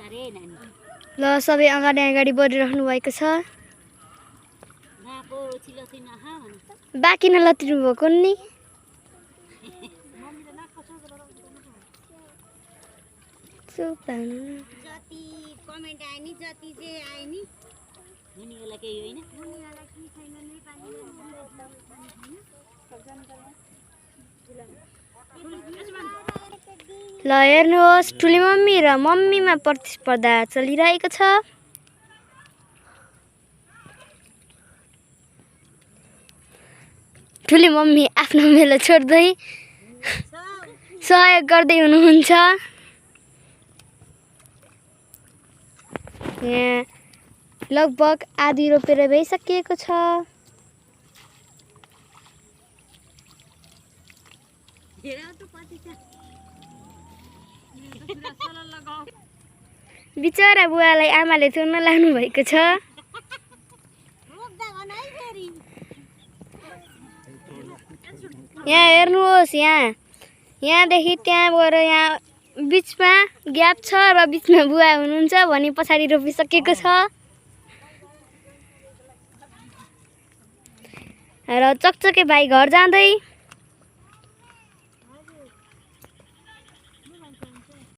ल सबै अगाडि अगाडि बढिराख्नु भएको छ। बाँकी नलतिनु भएको नि जति कमेन्ट आए नि जति जे आए नि मुनिवाला केही होइन मुनिवाला के छैन नेपाली ल हेर्नुहोस् ठुली मम्मी र मम्मीमा प्रतिस्पर्धा चलिरहेको छ। ठुली मम्मी आफ्नो मेला छोड्दै सहयोग गर्दै हुनुहुन्छ। यहाँ लगभग आधी रोपेर भइसकिएको छ। बिचरा बुवालाई आमाले चुन्न लानु भएको छ। यहाँ हेर्नुहोस् यहाँदेखि त्यहाँ गएर यहाँ बिचमा ग्याप छ र बिचमा बुवा हुनुहुन्छ भने पछाडि रोपिसकेको छ र चकचके भाइ घर जाँदै